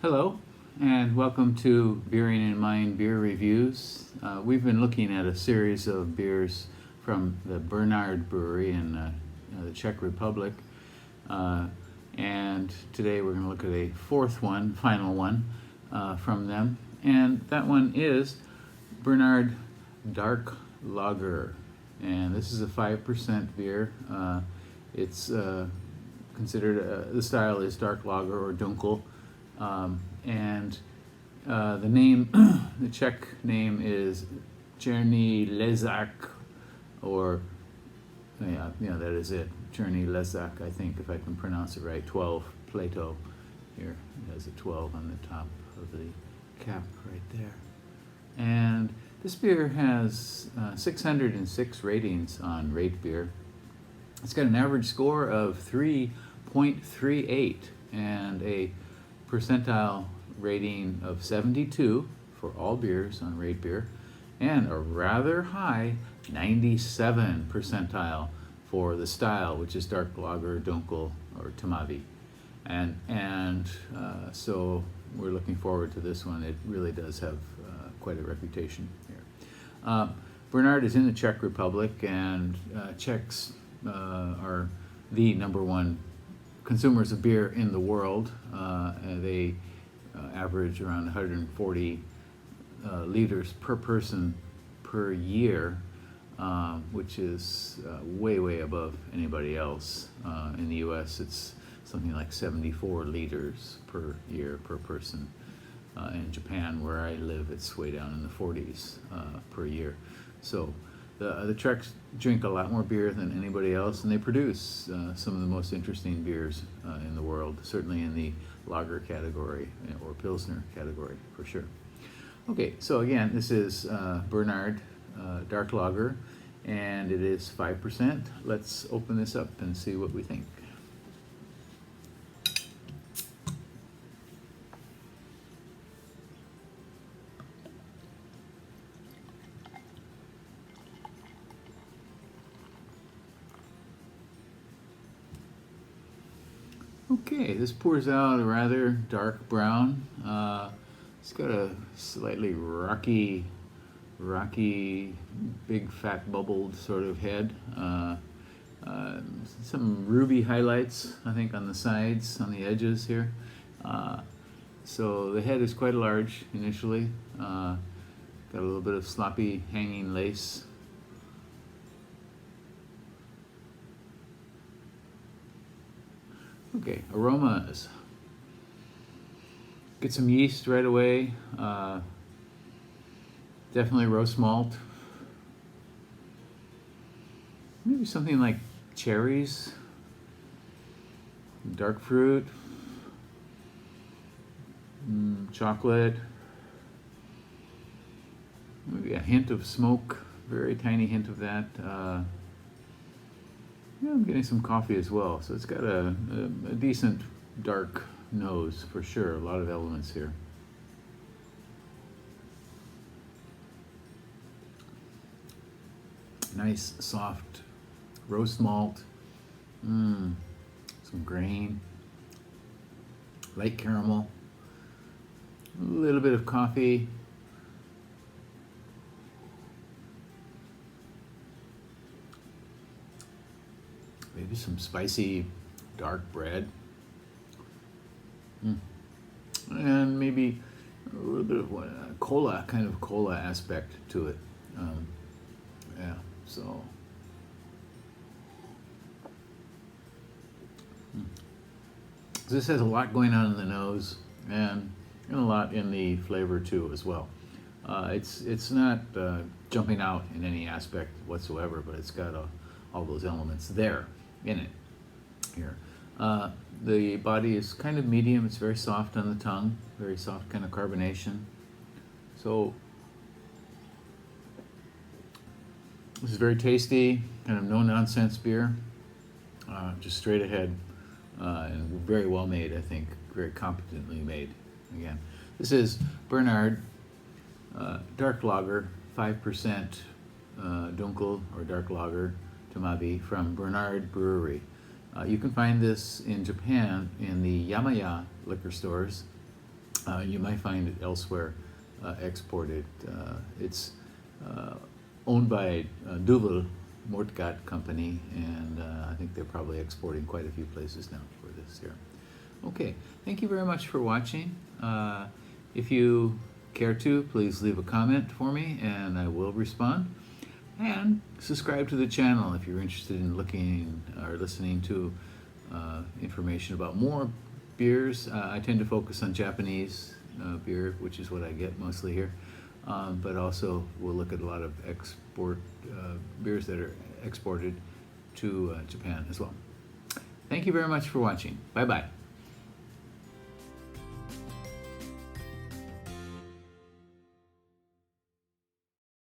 Hello, and welcome to Beering in Mind Beer Reviews. We've been looking at a series of beers from the Barnard Brewery in the Czech Republic, and today we're going to look at a fourth one, final one, from them, and that one is Barnard Dark Lager, and this is a 5% beer. It's considered, the style is dark lager or Dunkel. The name, the Czech name is Černý Lezák, or that is it, Černý Lezák, I think, if I can pronounce it right. 12 Plato here. It has a 12 on the top of the cap right there. And this beer has 606 ratings on Rate Beer. It's got an average score of 3.38 and a percentile rating of 72 for all beers on Rate Beer, and a rather high 97 percentile for the style, which is dark lager, Dunkel, or Tmavý. So we're looking forward to this one. It really does have quite a reputation here. Barnard is in the Czech Republic, and Czechs are the #1 consumers of beer in the world. They average around 140 liters per person per year, which is way above anybody else. In the US, it's something like 74 liters per year per person. In Japan, where I live, it's way down in the 40s per year. So the Czechs drink a lot more beer than anybody else, and they produce some of the most interesting beers in the world, certainly in the lager category or Pilsner category, for sure. Okay, so again, this is Barnard Dark Lager, and it is 5%. Let's open this up and see what we think. Okay, this pours out a rather dark brown. It's got a slightly rocky, big fat bubbled sort of head. Some ruby highlights, I think, on the sides, on the edges here. So the head is quite large initially. Got a little bit of sloppy hanging lace. Okay, aromas. Get some yeast right away. Definitely roast malt. Maybe something like cherries, dark fruit, chocolate. Maybe a hint of smoke, very tiny hint of that. I'm getting some coffee as well, so it's got a decent dark nose for sure. A lot of elements here. Nice soft roast malt, some grain, light caramel, a little bit of coffee. Maybe some spicy dark bread. And maybe a little bit of a cola, kind of cola aspect to it. So. This has a lot going on in the nose, and a lot in the flavor too as well. It's not jumping out in any aspect whatsoever, but it's got all those elements there in it here. The body is kind of medium. It's very soft on the tongue, very soft kind of carbonation. So this is very tasty, kind of no-nonsense beer, just straight ahead, and very well made, I think, very competently made. Again, this is Barnard Dark Lager, 5% Dunkel or Dark Lager Tmavý from Barnard Brewery. You can find this in Japan in the Yamaya liquor stores, You might find it elsewhere exported. It's owned by Duvel Mortgat Company, and I think they're probably exporting quite a few places now for this here. Okay, thank you very much for watching. If you care to, please leave a comment for me and I will respond. And subscribe to the channel if you're interested in looking or listening to information about more beers. I tend to focus on Japanese beer, which is what I get mostly here. But also we'll look at a lot of export beers that are exported to Japan as well. Thank you very much for watching. Bye-bye.